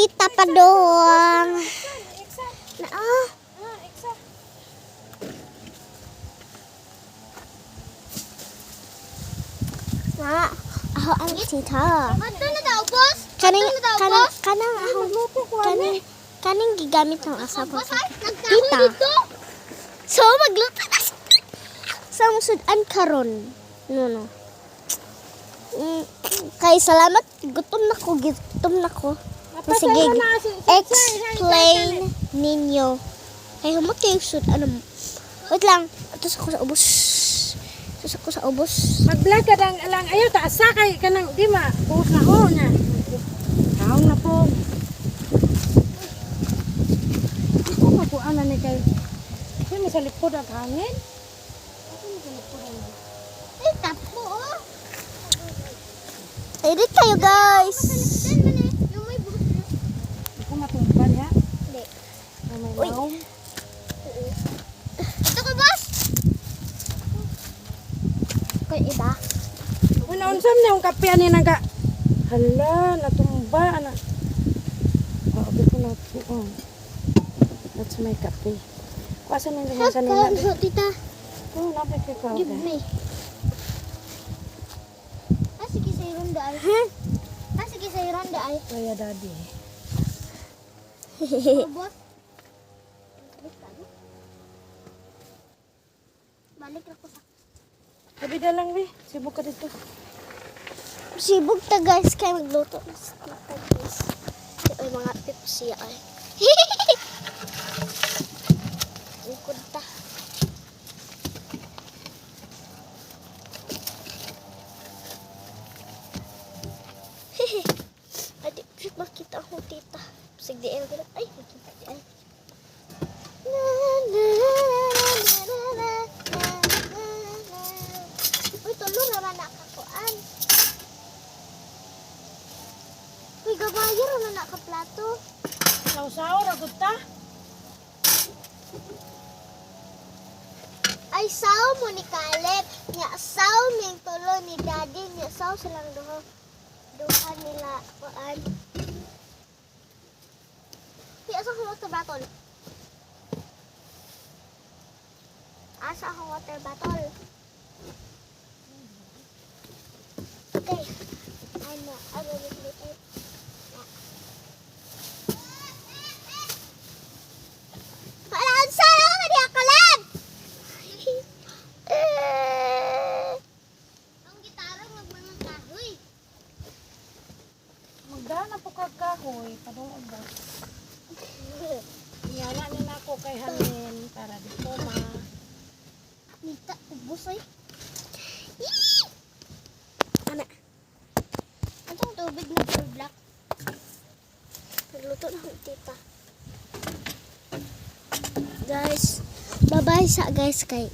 tita pa doon. Ma, ako ang tita. Ato na daw, boss. Kaning gigamit ng asa ko. Boss, ay, Tita. nagkahoy dito. So magluto na sa musudan karon. No. Kay salamat gutom na ko. Sige, explain ninyo. Kay humot kayo sud ano. Wait lang, ito sa ubos. Mag-vlog ka lang ayaw ta asa kay kanang di ma buhos na ho nya. Kaon na po. Ako mapuan na ni kay. Kaya sa likod ang hangin. Ay, tapo, oh. Edit kayo guys. Masalitan man eh. Yung may buhos. Ako matumban ya. Hindi. Uy. Ito ko, boss. Kay iba. Unsam na yung kape ani naga. Hala, natumba ana. Oh, ko na po. That's my kape. Kuasa na yung kanina. Tita. Oh, napay kay ka. Give me. Sige sa ronda ay. Sige sa ronda ay. Kaya daddy. Boss. Balik na ko sa. Sabi na lang, we. Sibuk ka dito. Sibog ta guys kay magluto. Guys. Ay mga tip siya ay. Ikod ta. Adi, makita ko tita. Sig di el ay makita di ay. Uy, tulong naman nakakuan. Uy, gabayar naman nakaplato. Saw-saw, ragot ta. Ay, saw mo ni Caleb. Nya, saw ming tulo ni Daddy. Nya, saw silang duha. Duha nila kuan. Uy, asa akong water bottle? Asa akong water bottle? Okay. I know. I will do it. Palaan sa'yo ka niya, Caleb! Ang gitara magmanang kahoy. Magdana po kagkahoy. Padung ba? Iyala niya na ako kay hangin para di po ma. Nita, ubos ay. Ana, Anong tubig na full black? nagluto na akong tita. Guys, bye-bye sa guys kay